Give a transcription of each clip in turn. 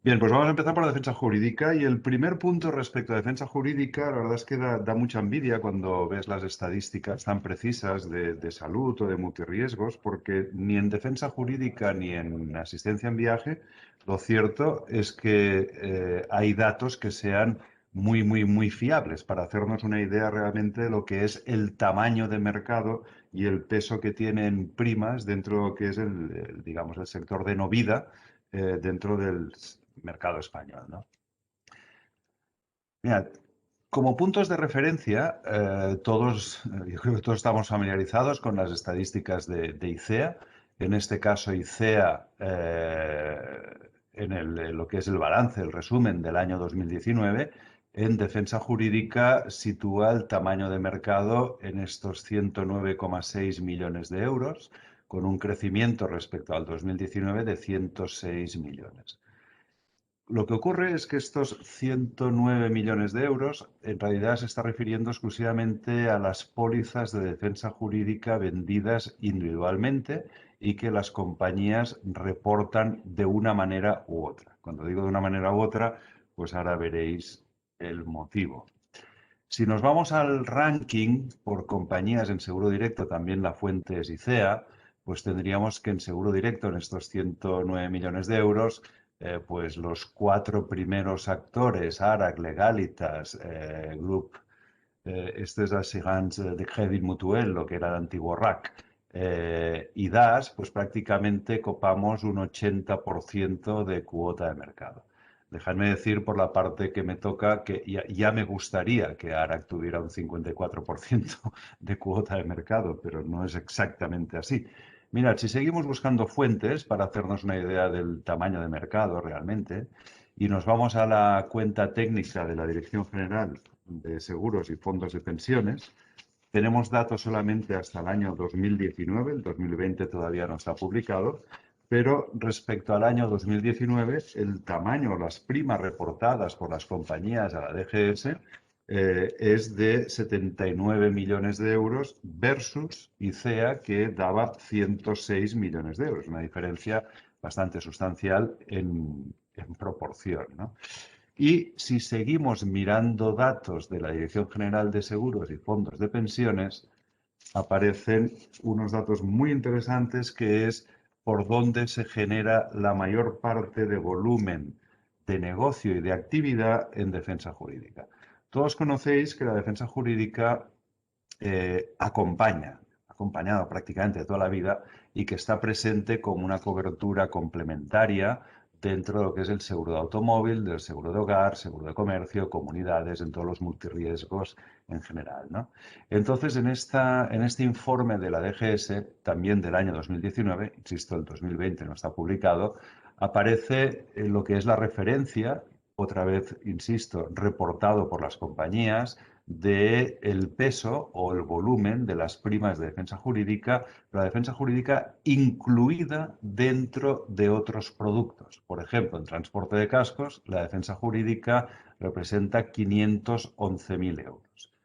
Bien, pues vamos a empezar por la defensa jurídica y el primer punto respecto a defensa jurídica, la verdad es que da mucha envidia cuando ves las estadísticas tan precisas de salud o de multirriesgos, porque ni en defensa jurídica ni en asistencia en viaje, lo cierto es que hay datos que sean muy fiables para hacernos una idea realmente de lo que es el tamaño de mercado y el peso que tienen primas dentro de lo que es digamos, el sector de no vida dentro del mercado español, ¿no? Mira, como puntos de referencia, yo creo que todos estamos familiarizados con las estadísticas de ICEA. En este caso, ICEA, en lo que es el balance, el resumen del año 2019, en defensa jurídica sitúa el tamaño de mercado en estos 109,6 millones de euros, con un crecimiento respecto al 2019 de 106 millones. Lo que ocurre es que estos 109 millones de euros en realidad se está refiriendo exclusivamente a las pólizas de defensa jurídica vendidas individualmente y que las compañías reportan de una manera u otra. Cuando digo de una manera u otra, pues ahora veréis el motivo. Si nos vamos al ranking por compañías en seguro directo, también la fuente es ICEA, pues tendríamos que en seguro directo, en estos 109 millones de euros, pues los cuatro primeros actores, ARAC, Legalitas, Group, este es Assurance de Crédit Mutuel, lo que era el antiguo RAC, y DAS, pues prácticamente copamos un 80% de cuota de mercado. Dejadme decir por la parte que me toca que ya me gustaría que ARAC tuviera un 54% de cuota de mercado, pero no es exactamente así. Mirad, si seguimos buscando fuentes para hacernos una idea del tamaño de mercado realmente, y nos vamos a la cuenta técnica de la Dirección General de Seguros y Fondos de Pensiones, tenemos datos solamente hasta el año 2019, el 2020 todavía no está publicado, pero respecto al año 2019, el tamaño, las primas reportadas por las compañías a la DGS es de 79 millones de euros versus ICEA, que daba 106 millones de euros, una diferencia bastante sustancial en proporción, ¿no? Y si seguimos mirando datos de la Dirección General de Seguros y Fondos de Pensiones, aparecen unos datos muy interesantes que es por dónde se genera la mayor parte de volumen de negocio y de actividad en defensa jurídica. Todos conocéis que la defensa jurídica acompañado prácticamente de toda la vida y que está presente como una cobertura complementaria dentro de lo que es el seguro de automóvil, del seguro de hogar, seguro de comercio, comunidades, en todos los multirriesgos en general, ¿no? Entonces, en este informe de la DGS, también del año 2019, insisto, el 2020 no está publicado, aparece lo que es la referencia, otra vez, insisto, reportado por las compañías, del peso o el volumen de las primas de defensa jurídica, la defensa jurídica incluida dentro de otros productos. Por ejemplo, en transporte de cascos, la defensa jurídica representa 511.000 euros.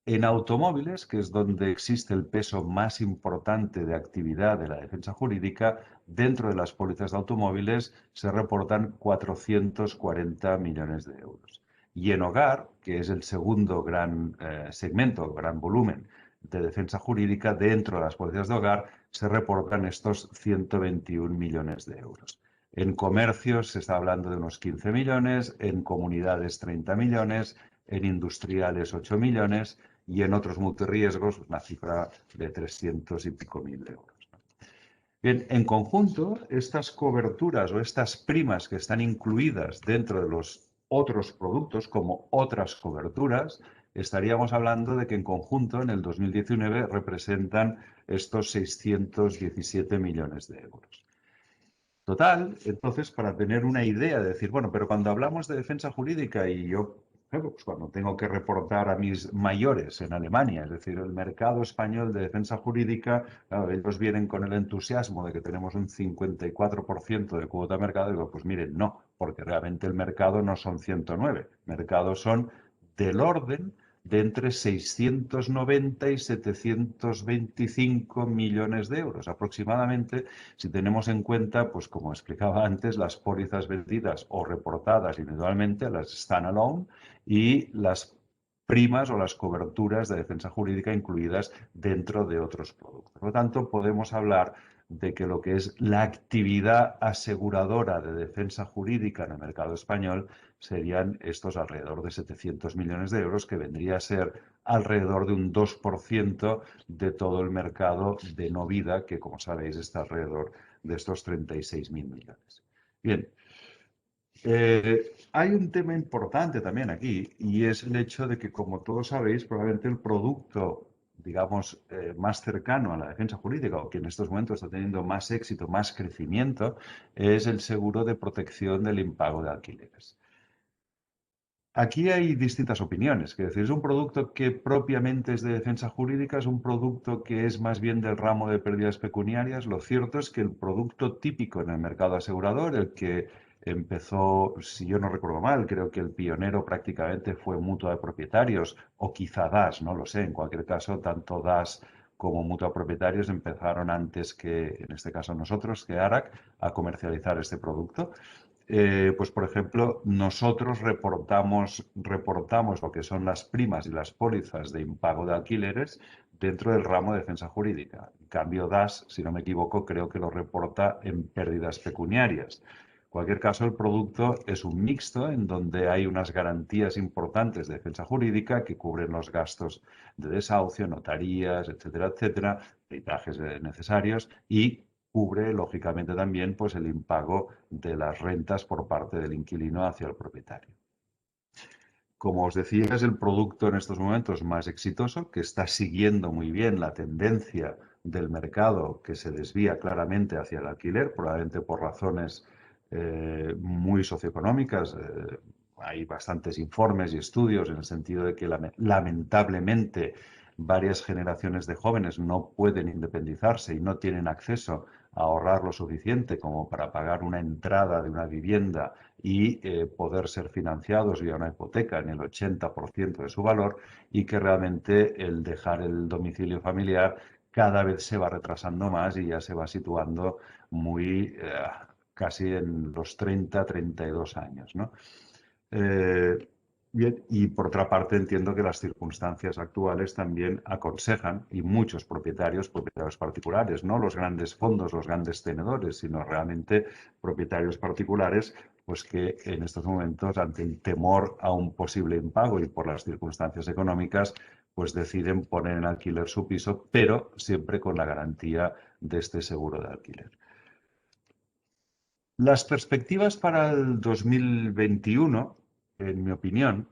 En automóviles, que es donde existe el peso más importante de actividad de la defensa jurídica, dentro de las pólizas de automóviles se reportan 440 millones de euros. Y en hogar, que es el segundo gran segmento, gran volumen de defensa jurídica, dentro de las pólizas de hogar se reportan estos 121 millones de euros. En comercios se está hablando de unos 15 millones, en comunidades 30 millones, en industriales 8 millones y en otros multirriesgos una cifra de 300 y pico mil euros. Bien, en conjunto, estas coberturas o estas primas que están incluidas dentro de los otros productos como otras coberturas, estaríamos hablando de que en conjunto en el 2019 representan estos 617 millones de euros. Total, entonces, para tener una idea de decir, bueno, pero cuando hablamos de defensa jurídica y yo, claro, pues cuando tengo que reportar a mis mayores en Alemania, es decir, el mercado español de defensa jurídica, claro, ellos vienen con el entusiasmo de que tenemos un 54% de cuota de mercado, y digo, pues miren, no, porque realmente el mercado no son 109, el mercado son del orden de entre 690 y 725 millones de euros aproximadamente, si tenemos en cuenta, pues como explicaba antes, las pólizas vendidas o reportadas individualmente, las standalone, y las primas o las coberturas de defensa jurídica incluidas dentro de otros productos. Por lo tanto, podemos hablar de que lo que es la actividad aseguradora de defensa jurídica en el mercado español serían estos alrededor de 700 millones de euros, que vendría a ser alrededor de un 2% de todo el mercado de no vida, que como sabéis está alrededor de estos 36.000 millones. Bien, hay un tema importante también aquí, y es el hecho de que, como todos sabéis, probablemente el producto, digamos, más cercano a la defensa jurídica, o que en estos momentos está teniendo más éxito, más crecimiento, es el seguro de protección del impago de alquileres. Aquí hay distintas opiniones, que decir, es un producto que propiamente es de defensa jurídica, es un producto que es más bien del ramo de pérdidas pecuniarias. Lo cierto es que el producto típico en el mercado asegurador, el que empezó, si yo no recuerdo mal, creo que el pionero prácticamente fue Mutua de Propietarios, o quizá DAS, no lo sé. En cualquier caso, tanto DAS como Mutua de Propietarios empezaron antes que, en este caso nosotros, que ARAC, a comercializar este producto. Pues por ejemplo, nosotros reportamos lo que son las primas y las pólizas de impago de alquileres dentro del ramo de defensa jurídica. En cambio, DAS, si no me equivoco, creo que lo reporta en pérdidas pecuniarias. En cualquier caso, el producto es un mixto en donde hay unas garantías importantes de defensa jurídica que cubren los gastos de desahucio, notarías, etcétera, etcétera, peritajes necesarios, y cubre, lógicamente, también pues, el impago de las rentas por parte del inquilino hacia el propietario. Como os decía, es el producto en estos momentos más exitoso, que está siguiendo muy bien la tendencia del mercado, que se desvía claramente hacia el alquiler, probablemente por razones muy socioeconómicas. Hay bastantes informes y estudios en el sentido de que lamentablemente varias generaciones de jóvenes no pueden independizarse y no tienen acceso a ahorrar lo suficiente como para pagar una entrada de una vivienda y poder ser financiados vía una hipoteca en el 80% de su valor, y que realmente el dejar el domicilio familiar cada vez se va retrasando más y ya se va situando muy casi en los 30, 32 años, ¿no? Bien, y por otra parte entiendo que las circunstancias actuales también aconsejan, y muchos propietarios particulares, no los grandes fondos, los grandes tenedores, sino realmente propietarios particulares, pues que en estos momentos, ante el temor a un posible impago y por las circunstancias económicas, pues deciden poner en alquiler su piso, pero siempre con la garantía de este seguro de alquiler. Las perspectivas para el 2021, en mi opinión,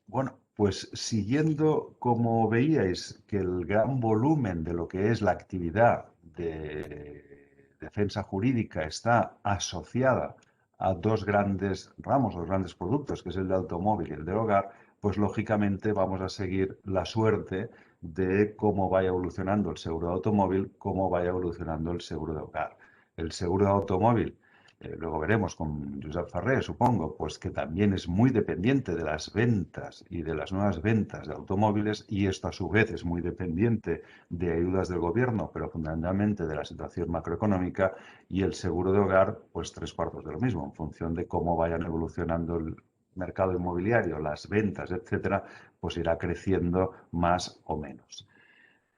bueno, pues siguiendo como veíais que el gran volumen de lo que es la actividad de defensa jurídica está asociada a dos grandes ramos, dos grandes productos, que es el de automóvil y el de hogar, pues lógicamente vamos a seguir la suerte de cómo vaya evolucionando el seguro de automóvil, cómo vaya evolucionando el seguro de hogar. El seguro de automóvil, luego veremos con Josep Ferrer, supongo, pues que también es muy dependiente de las ventas y de las nuevas ventas de automóviles, y esto a su vez es muy dependiente de ayudas del gobierno, pero fundamentalmente de la situación macroeconómica. Y el seguro de hogar, pues tres cuartos de lo mismo, en función de cómo vayan evolucionando el mercado inmobiliario, las ventas, etcétera, pues irá creciendo más o menos.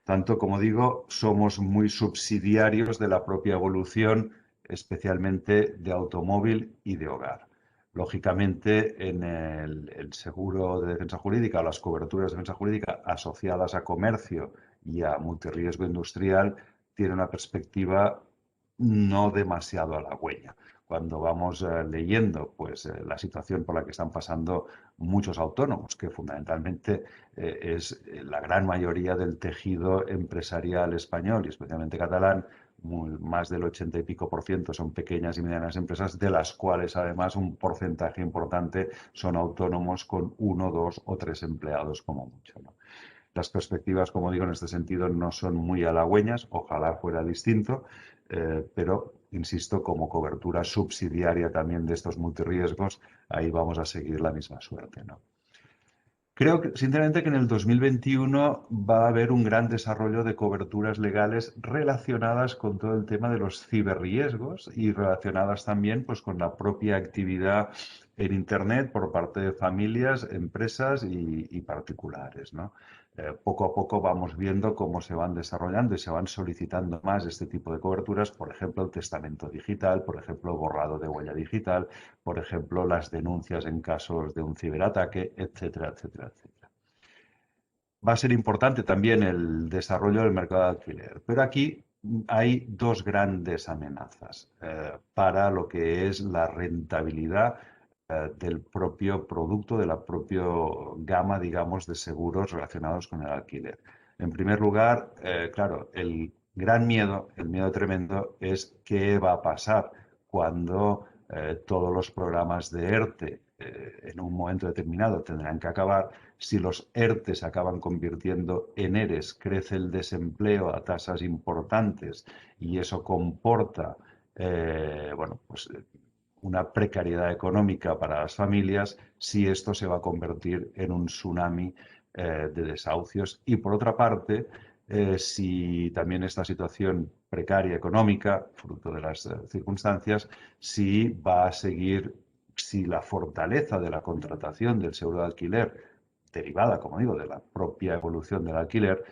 Tanto, como digo, somos muy subsidiarios de la propia evolución, especialmente de automóvil y de hogar. Lógicamente, en el seguro de defensa jurídica o las coberturas de defensa jurídica asociadas a comercio y a multirriesgo industrial tiene una perspectiva no demasiado halagüeña. Cuando vamos leyendo pues, la situación por la que están pasando muchos autónomos, que fundamentalmente es la gran mayoría del tejido empresarial español y especialmente catalán, más del 80 y pico por ciento son pequeñas y medianas empresas, de las cuales además un porcentaje importante son autónomos con uno, dos o tres empleados como mucho, ¿no? Las perspectivas, como digo, en este sentido no son muy halagüeñas, ojalá fuera distinto, pero, insisto, como cobertura subsidiaria también de estos multirriesgos, ahí vamos a seguir la misma suerte, ¿no? Creo que, sinceramente, que en el 2021 va a haber un gran desarrollo de coberturas legales relacionadas con todo el tema de los ciberriesgos y relacionadas también pues, con la propia actividad en Internet por parte de familias, empresas y particulares, ¿no? Poco a poco vamos viendo cómo se van desarrollando y se van solicitando más este tipo de coberturas, por ejemplo, el testamento digital, por ejemplo, borrado de huella digital, por ejemplo, las denuncias en casos de un ciberataque, etcétera, etcétera, etcétera. Va a ser importante también el desarrollo del mercado de alquiler, pero aquí hay dos grandes amenazas para lo que es la rentabilidad del propio producto, de la propia gama, digamos, de seguros relacionados con el alquiler. En primer lugar, claro, el miedo tremendo es qué va a pasar cuando todos los programas de ERTE en un momento determinado tendrán que acabar. Si los ERTE se acaban convirtiendo en ERES, crece el desempleo a tasas importantes y eso comporta bueno, pues, una precariedad económica para las familias, si esto se va a convertir en un tsunami de desahucios. Y por otra parte, si también esta situación precaria económica, fruto de las circunstancias, si va a seguir, si la fortaleza de la contratación del seguro de alquiler, derivada, como digo, de la propia evolución del alquiler,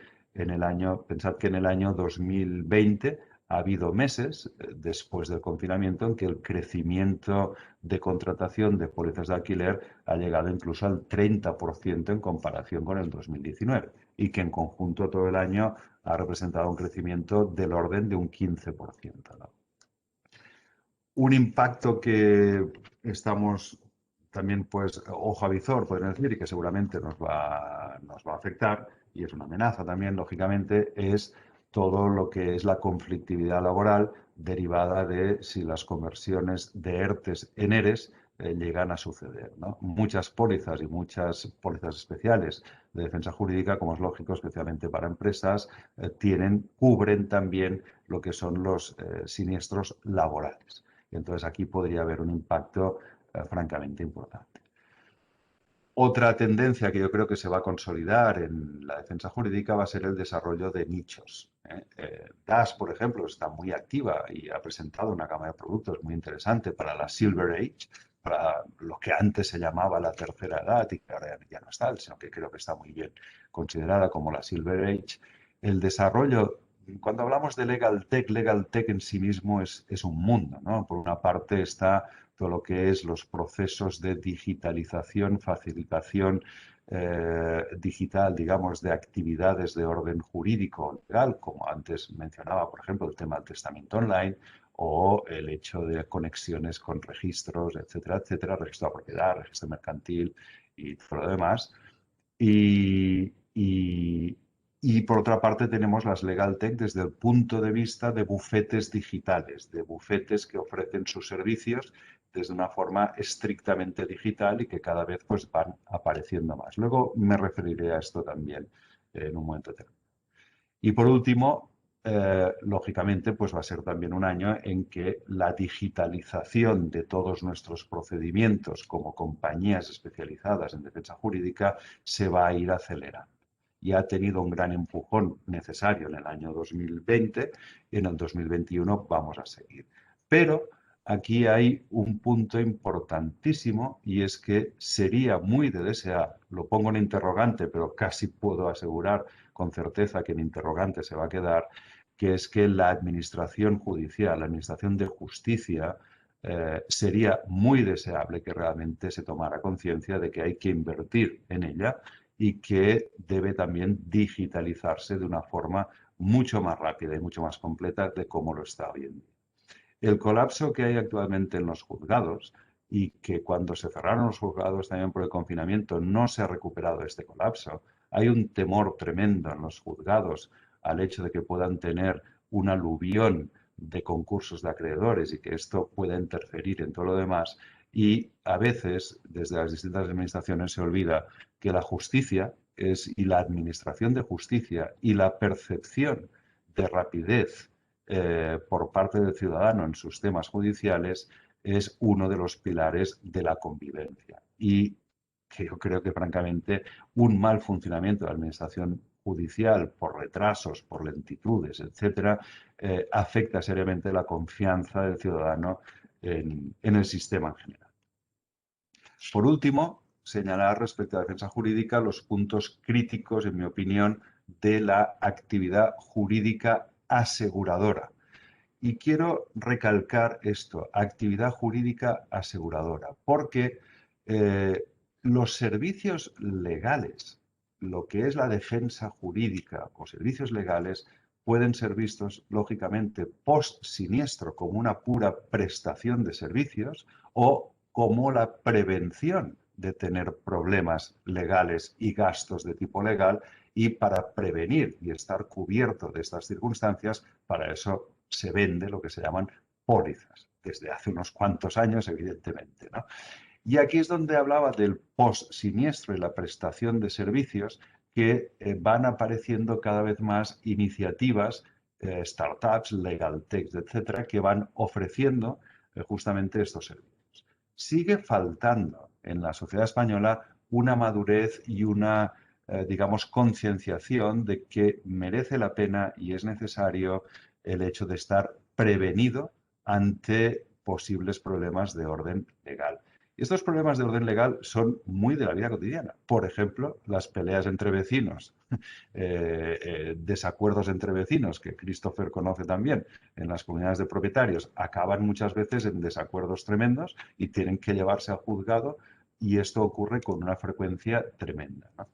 pensad que en el año 2020 ha habido meses después del confinamiento en que el crecimiento de contratación de pólizas de alquiler ha llegado incluso al 30% en comparación con el 2019 y que en conjunto todo el año ha representado un crecimiento del orden de un 15%, ¿no? Un impacto que estamos también, pues, ojo a visor, podemos decir, y que seguramente nos va a afectar, y es una amenaza también, lógicamente, es todo lo que es la conflictividad laboral derivada de si las conversiones de ERTES en ERES llegan a suceder, ¿no? Muchas pólizas y muchas pólizas especiales de defensa jurídica, como es lógico, especialmente para empresas, cubren también lo que son los siniestros laborales. Y entonces aquí podría haber un impacto francamente importante. Otra tendencia que yo creo que se va a consolidar en la defensa jurídica va a ser el desarrollo de nichos. DAS, por ejemplo, está muy activa y ha presentado una gama de productos muy interesante para la Silver Age, para lo que antes se llamaba la tercera edad y que ahora ya no está, sino que creo que está muy bien considerada como la Silver Age. El desarrollo, cuando hablamos de Legal Tech en sí mismo es un mundo, ¿no? Por una parte está todo lo que es los procesos de digitalización, facilitación digital, digamos, de actividades de orden jurídico legal, como antes mencionaba, por ejemplo, el tema del testamento online o el hecho de conexiones con registros, etcétera, etcétera, registro de propiedad, registro mercantil y todo lo demás. Y, y- y por otra parte tenemos las Legal Tech desde el punto de vista de bufetes digitales, de bufetes que ofrecen sus servicios desde una forma estrictamente digital y que cada vez pues, van apareciendo más. Luego me referiré a esto también en un momento determinado. Y por último, lógicamente, pues va a ser también un año en que la digitalización de todos nuestros procedimientos como compañías especializadas en defensa jurídica se va a ir acelerando. Y ha tenido un gran empujón necesario en el año 2020 y en el 2021 vamos a seguir. Pero aquí hay un punto importantísimo y es que sería muy de desear, lo pongo en interrogante, pero casi puedo asegurar con certeza que en interrogante se va a quedar, que es que la administración judicial, la administración de justicia, sería muy deseable que realmente se tomara conciencia de que hay que invertir en ella y que debe también digitalizarse de una forma mucho más rápida y mucho más completa de como lo está hoy en día. El colapso que hay actualmente en los juzgados y que cuando se cerraron los juzgados también por el confinamiento no se ha recuperado este colapso. Hay un temor tremendo en los juzgados al hecho de que puedan tener un aluvión de concursos de acreedores y que esto pueda interferir en todo lo demás. Y a veces, desde las distintas administraciones, se olvida que la justicia y la administración de justicia y la percepción de rapidez por parte del ciudadano en sus temas judiciales es uno de los pilares de la convivencia. Y que yo creo que francamente un mal funcionamiento de la administración judicial por retrasos, por lentitudes, etcétera, afecta seriamente la confianza del ciudadano en el sistema en general. Por último, señalar respecto a la defensa jurídica los puntos críticos, en mi opinión, de la actividad jurídica aseguradora. Y quiero recalcar esto, actividad jurídica aseguradora, porque los servicios legales, lo que es la defensa jurídica o servicios legales, pueden ser vistos, lógicamente, post siniestro como una pura prestación de servicios o como la prevención de tener problemas legales y gastos de tipo legal, y para prevenir y estar cubierto de estas circunstancias, para eso se vende lo que se llaman pólizas, desde hace unos cuantos años, evidentemente, ¿no? Y aquí es donde hablaba del post-siniestro y la prestación de servicios, que van apareciendo cada vez más iniciativas, startups, legal techs, etcétera, que van ofreciendo justamente estos servicios. Sigue faltando en la sociedad española una madurez y una, digamos, concienciación de que merece la pena y es necesario el hecho de estar prevenido ante posibles problemas de orden legal. Estos problemas de orden legal son muy de la vida cotidiana. Por ejemplo, las peleas entre vecinos, desacuerdos entre vecinos, que Christopher conoce también en las comunidades de propietarios, acaban muchas veces en desacuerdos tremendos y tienen que llevarse al juzgado, y esto ocurre con una frecuencia tremenda, ¿no?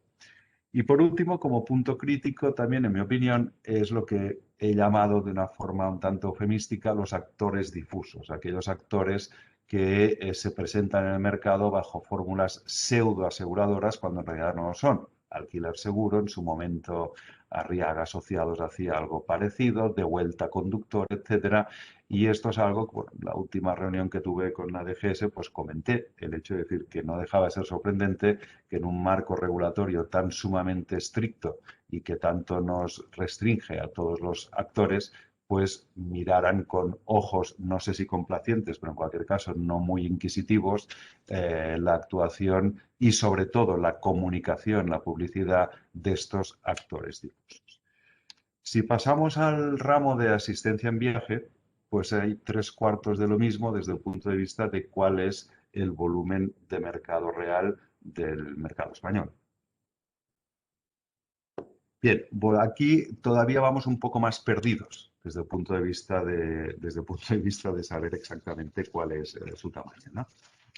Y por último, como punto crítico, también en mi opinión, es lo que he llamado de una forma un tanto eufemística los actores difusos, aquellos actores que se presentan en el mercado bajo fórmulas pseudo aseguradoras cuando en realidad no lo son. Alquiler Seguro, en su momento Arriaga Asociados hacía algo parecido, De Vuelta Conductor, etcétera. Y esto es algo que, bueno, la última reunión que tuve con la DGS, pues comenté el hecho de decir que no dejaba de ser sorprendente que en un marco regulatorio tan sumamente estricto y que tanto nos restringe a todos los actores, pues miraran con ojos, no sé si complacientes, pero en cualquier caso no muy inquisitivos, la actuación y sobre todo la comunicación, la publicidad de estos actores difusos. Si pasamos al ramo de asistencia en viaje, pues hay tres cuartos de lo mismo desde el punto de vista de cuál es el volumen de mercado real del mercado español. Bien, aquí todavía vamos un poco más perdidos desde el punto de vista de saber exactamente cuál es su tamaño, ¿no?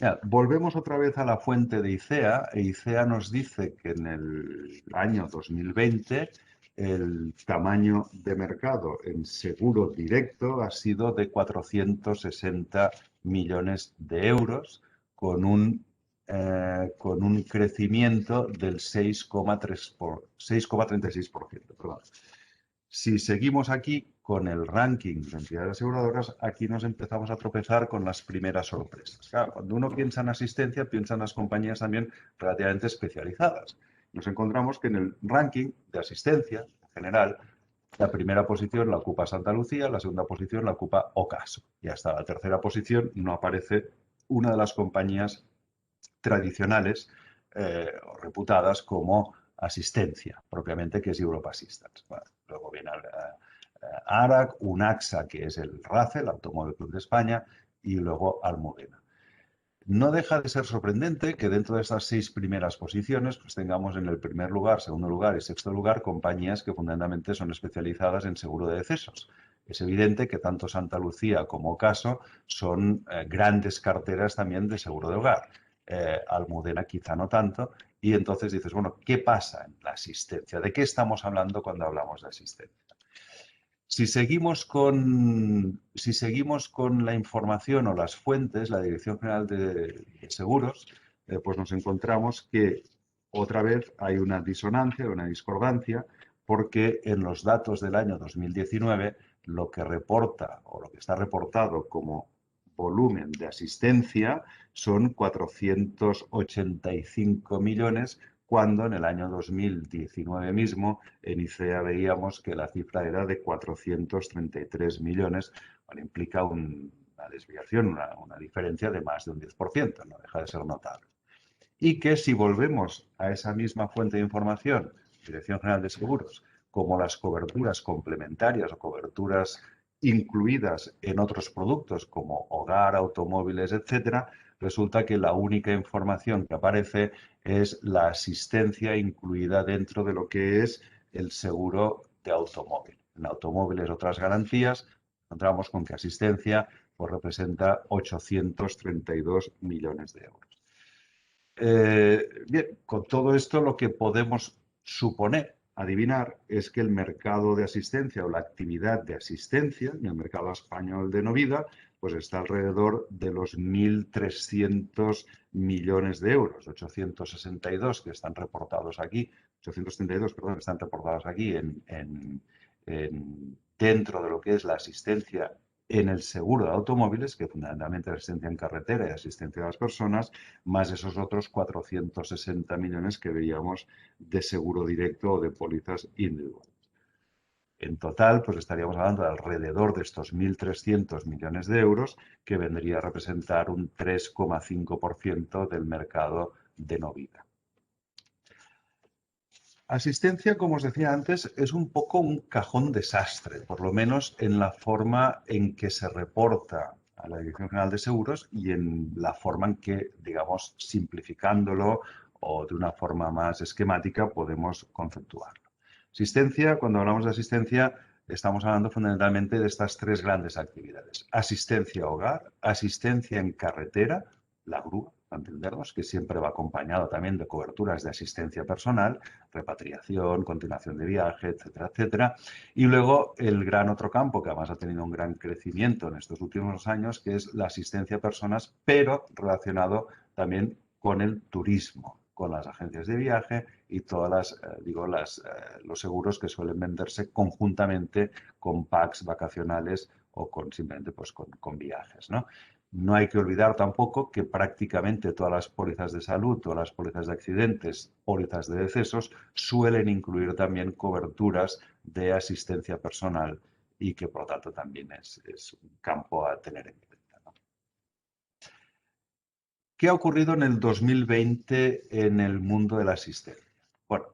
Ya, volvemos otra vez a la fuente de ICEA. ICEA nos dice que en el año 2020 el tamaño de mercado en seguro directo ha sido de 460 millones de euros, con un crecimiento del 6,36%. Perdón. Si seguimos aquí con el ranking de entidades aseguradoras, aquí nos empezamos a tropezar con las primeras sorpresas. Claro, cuando uno piensa en asistencia, piensa en las compañías también relativamente especializadas. Nos encontramos que en el ranking de asistencia en general, la primera posición la ocupa Santa Lucía, la segunda posición la ocupa Ocaso, y hasta la tercera posición no aparece una de las compañías tradicionales o reputadas como asistencia, propiamente, que es Europa Assistance. Bueno, luego viene ARAC, UNAXA, que es el RACE, el Automóvil Club de España, y luego Almudena. No deja de ser sorprendente que dentro de estas 6 primeras posiciones pues tengamos en el primer lugar, segundo lugar y sexto lugar compañías que fundamentalmente son especializadas en seguro de decesos. Es evidente que tanto Santa Lucía como Caso son grandes carteras también de seguro de hogar. Almudena quizá no tanto, y entonces dices, bueno, ¿qué pasa en la asistencia? ¿De qué estamos hablando cuando hablamos de asistencia? Si seguimos con la información o las fuentes, la Dirección General de Seguros, pues nos encontramos que otra vez hay una disonancia, una discordancia, porque en los datos del año 2019 lo que reporta o lo que está reportado como volumen de asistencia son 485 millones, cuando en el año 2019 mismo en ICEA veíamos que la cifra era de 433 millones, bueno, implica una desviación, una diferencia de más de un 10%, no deja de ser notable. y que si volvemos a esa misma fuente de información, Dirección General de Seguros, como las coberturas complementarias o coberturas incluidas en otros productos como hogar, automóviles, etcétera, resulta que la única información que aparece es la asistencia incluida dentro de lo que es el seguro de automóvil. En automóviles otras garantías, encontramos con que asistencia pues, representa 832 millones de euros. Bien, con todo esto lo que podemos suponer, adivinar, es que el mercado de asistencia o la actividad de asistencia en el mercado español de no vida, pues está alrededor de los 1.300 millones de euros, 862 que están reportados aquí, 832, perdón, están reportados aquí dentro de lo que es la asistencia en el seguro de automóviles, que fundamentalmente es asistencia en carretera y asistencia a las personas, más esos otros 460 millones que veíamos de seguro directo o de pólizas individuales. En total, pues estaríamos hablando de alrededor de estos 1.300 millones de euros, que vendría a representar un 3,5% del mercado de no vida. Asistencia, como os decía antes, es un poco un cajón desastre, por lo menos en la forma en que se reporta a la Dirección General de Seguros y en la forma en que, digamos, simplificándolo o de una forma más esquemática, podemos conceptuarlo. Asistencia, cuando hablamos de asistencia, estamos hablando fundamentalmente de estas tres grandes actividades. Asistencia a hogar, asistencia en carretera, la grúa, para entendernos, que siempre va acompañado también de coberturas de asistencia personal, repatriación, continuación de viaje, etcétera, etcétera. Y luego el gran otro campo, que además ha tenido un gran crecimiento en estos últimos años, que es la asistencia a personas, pero relacionado también con el turismo, con las agencias de viaje y todas los seguros que suelen venderse conjuntamente con packs vacacionales o simplemente pues, con viajes, ¿no? No hay que olvidar tampoco que prácticamente todas las pólizas de salud, todas las pólizas de accidentes, pólizas de decesos, suelen incluir también coberturas de asistencia personal y que por lo tanto también es un campo a tener en cuenta, ¿no? ¿Qué ha ocurrido en el 2020 en el mundo de la asistencia? Bueno,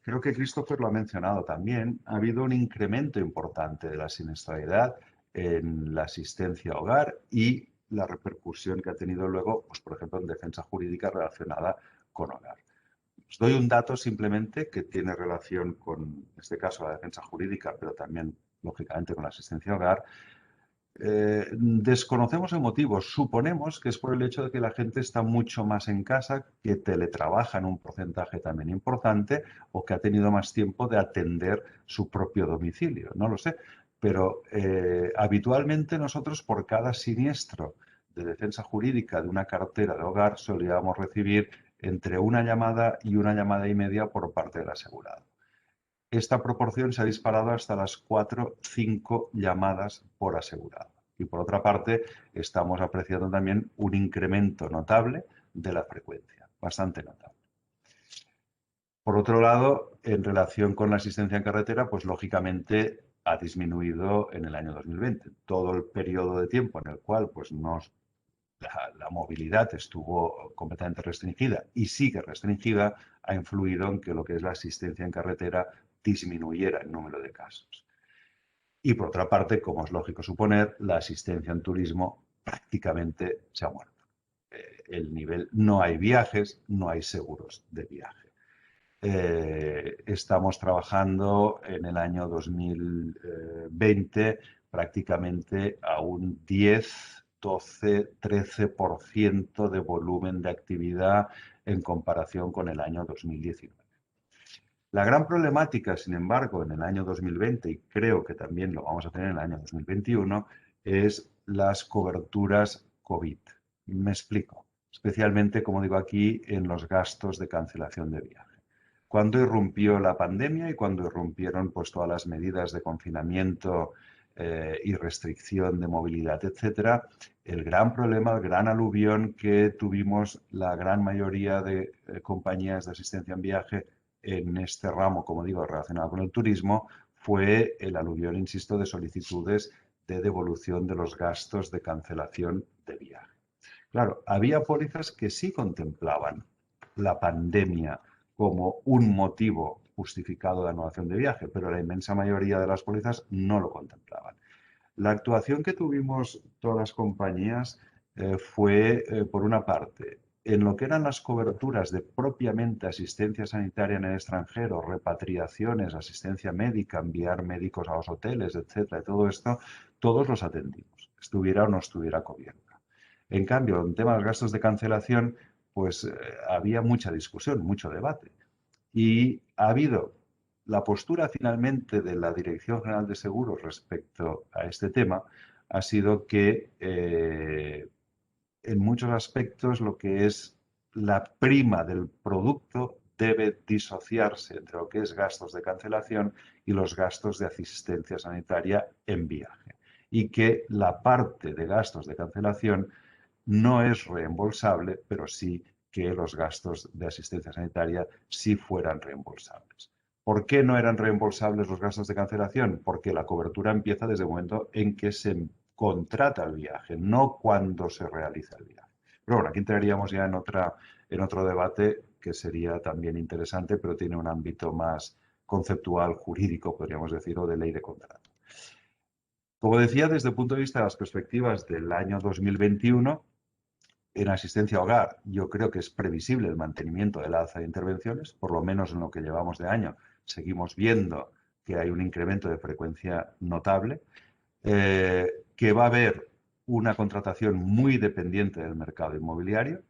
creo que Christopher lo ha mencionado también. Ha habido un incremento importante de la siniestralidad en la asistencia a hogar y la repercusión que ha tenido luego, pues, por ejemplo, en defensa jurídica relacionada con hogar. Os doy un dato simplemente que tiene relación con, en este caso, la defensa jurídica, pero también, lógicamente, con la asistencia a hogar. Desconocemos el motivo, suponemos que es por el hecho de que la gente está mucho más en casa, que teletrabaja en un porcentaje también importante o que ha tenido más tiempo de atender su propio domicilio, no lo sé. Pero habitualmente nosotros por cada siniestro de defensa jurídica de una cartera de hogar solíamos recibir entre una llamada y una llamada y media por parte del asegurado. Esta proporción se ha disparado hasta las 4-5 llamadas por asegurado. Y por otra parte, estamos apreciando también un incremento notable de la frecuencia, bastante notable. Por otro lado, en relación con la asistencia en carretera, pues lógicamente ha disminuido en el año 2020. Todo el periodo de tiempo en el cual pues, la movilidad estuvo completamente restringida y sigue restringida, ha influido en que lo que es la asistencia en carretera disminuyera el número de casos. Y por otra parte, como es lógico suponer, la asistencia en turismo prácticamente se ha muerto. El nivel, no hay viajes, no hay seguros de viaje. Estamos trabajando en el año 2020 prácticamente a un 10, 12, 13% de volumen de actividad en comparación con el año 2019. La gran problemática, sin embargo, en el año 2020, y creo que también lo vamos a tener en el año 2021, es las coberturas COVID. Me explico, especialmente, como digo aquí, en los gastos de cancelación de viaje. Cuando irrumpió la pandemia y cuando irrumpieron pues, todas las medidas de confinamiento y restricción de movilidad, etcétera, el gran problema, el gran aluvión que tuvimos la gran mayoría de compañías de asistencia en viaje en este ramo, como digo, relacionado con el turismo, fue el aluvión, insisto, de solicitudes de devolución de los gastos de cancelación de viaje. Claro, había pólizas que sí contemplaban la pandemia como un motivo justificado de anudación de viaje, pero la inmensa mayoría de las pólizas no lo contemplaban. La actuación que tuvimos todas las compañías fue, por una parte, en lo que eran las coberturas de propiamente asistencia sanitaria en el extranjero, repatriaciones, asistencia médica, enviar médicos a los hoteles, etcétera, y todo esto, todos los atendimos, estuviera o no estuviera cubierta. En cambio, en temas de gastos de cancelación, pues había mucha discusión, mucho debate. Y ha habido la postura finalmente de la Dirección General de Seguros respecto a este tema ha sido que en muchos aspectos lo que es la prima del producto debe disociarse entre lo que es gastos de cancelación y los gastos de asistencia sanitaria en viaje. Y que la parte de gastos de cancelación no es reembolsable, pero sí que los gastos de asistencia sanitaria sí fueran reembolsables. ¿Por qué no eran reembolsables los gastos de cancelación? Porque la cobertura empieza desde el momento en que se contrata el viaje, no cuando se realiza el viaje. Pero bueno, aquí entraríamos ya en otro debate que sería también interesante, pero tiene un ámbito más conceptual, jurídico, podríamos decir, o de ley de contrato. Como decía, desde el punto de vista de las perspectivas del año 2021, en asistencia a hogar, yo creo que es previsible el mantenimiento del alza de intervenciones, por lo menos en lo que llevamos de año. Seguimos viendo que hay un incremento de frecuencia notable, que va a haber una contratación muy dependiente del mercado inmobiliario,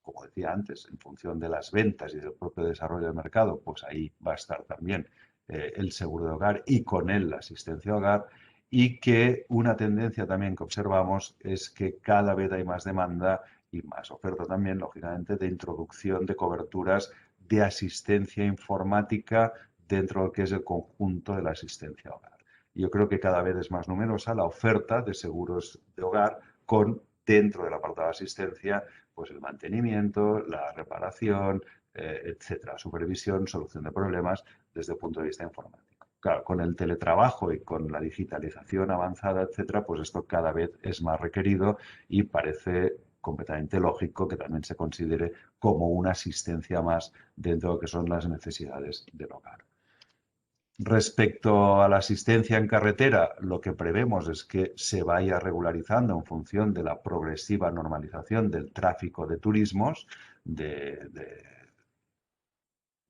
como decía antes, en función de las ventas y del propio desarrollo del mercado, pues ahí va a estar también el seguro de hogar y con él la asistencia a hogar, y que una tendencia también que observamos es que cada vez hay más demanda y más oferta también, lógicamente, de introducción de coberturas de asistencia informática dentro de lo que es el conjunto de la asistencia a hogar. Yo creo que cada vez es más numerosa la oferta de seguros de hogar con, dentro del apartado de asistencia, pues el mantenimiento, la reparación, etcétera, supervisión, solución de problemas desde el punto de vista informático. Claro, con el teletrabajo y con la digitalización avanzada, etcétera, pues esto cada vez es más requerido y parece completamente lógico que también se considere como una asistencia más dentro de lo que son las necesidades del hogar. Respecto a la asistencia en carretera, lo que prevemos es que se vaya regularizando en función de la progresiva normalización del tráfico de turismos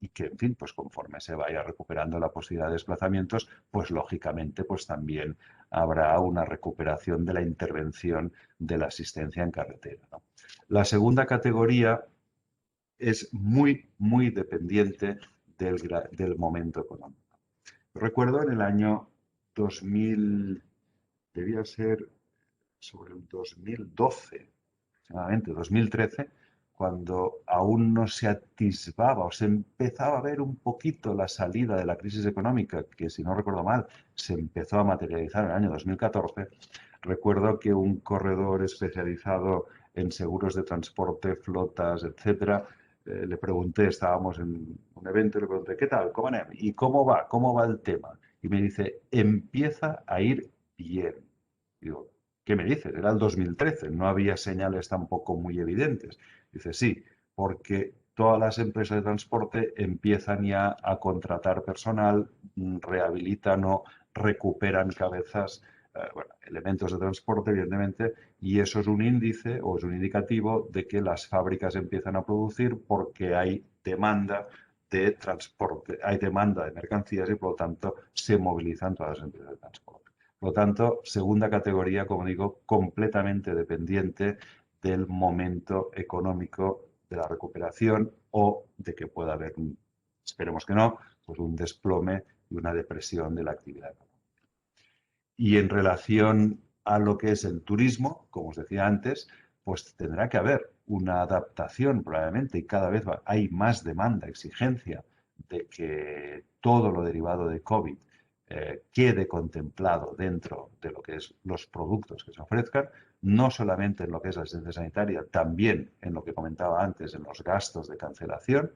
y que, en fin, pues conforme se vaya recuperando la posibilidad de desplazamientos, pues lógicamente pues también habrá una recuperación de la intervención de la asistencia en carretera, ¿no? La segunda categoría es muy dependiente del momento económico. Recuerdo en el año 2000, debía ser sobre el 2012, aproximadamente 2013, cuando aún no se atisbaba o se empezaba a ver un poquito la salida de la crisis económica, que si no recuerdo mal, se empezó a materializar en el año 2014, recuerdo que un corredor especializado en seguros de transporte, flotas, etcétera, le pregunté, estábamos en un evento, y le pregunté, ¿qué tal? ¿Cómo anem? ¿Y cómo va? ¿Cómo va el tema? Y me dice, empieza a ir bien. Digo, ¿qué me dices? Era el 2013, no había señales tampoco muy evidentes. Dice, sí, porque todas las empresas de transporte empiezan ya a contratar personal, rehabilitan o recuperan cabezas, bueno, elementos de transporte, evidentemente, y eso es un índice o es un indicativo de que las fábricas empiezan a producir porque hay demanda de transporte, hay demanda de mercancías y por lo tanto se movilizan todas las empresas de transporte. Por lo tanto, segunda categoría, como digo, completamente dependiente del momento económico de la recuperación o de que pueda haber, esperemos que no, pues un desplome y una depresión de la actividad económica. Y en relación a lo que es el turismo, como os decía antes, pues tendrá que haber una adaptación probablemente y cada vez hay más demanda, exigencia de que todo lo derivado de COVID quede contemplado dentro de lo que es los productos que se ofrezcan, no solamente en lo que es la asistencia sanitaria, también en lo que comentaba antes, en los gastos de cancelación.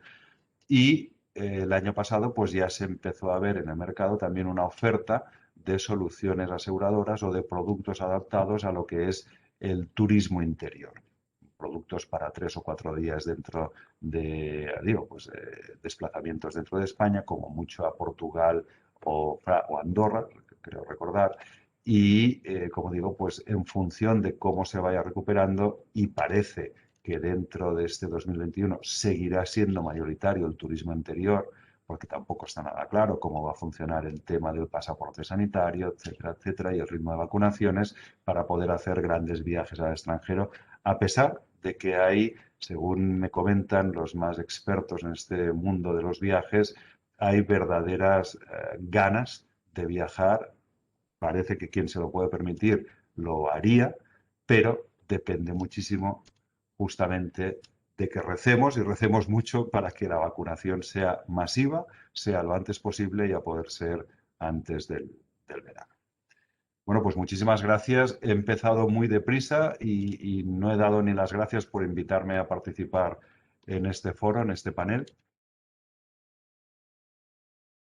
Y el año pasado pues ya se empezó a ver en el mercado también una oferta de soluciones aseguradoras o de productos adaptados a lo que es el turismo interior. productos para 3 o 4 días dentro de, digo, pues desplazamientos dentro de España, como mucho a Portugal o Andorra, creo recordar. Y, como digo, pues en función de cómo se vaya recuperando, y parece que dentro de este 2021 seguirá siendo mayoritario el turismo interior, porque tampoco está nada claro cómo va a funcionar el tema del pasaporte sanitario, etcétera, etcétera, y el ritmo de vacunaciones para poder hacer grandes viajes al extranjero, a pesar de que hay, según me comentan los más expertos en este mundo de los viajes, hay verdaderas ganas de viajar. Parece que quien se lo puede permitir lo haría, pero depende muchísimo justamente de que recemos y recemos mucho para que la vacunación sea masiva, sea lo antes posible y a poder ser antes del verano. Bueno, pues muchísimas gracias. He empezado muy deprisa y no he dado ni las gracias por invitarme a participar en este foro, en este panel.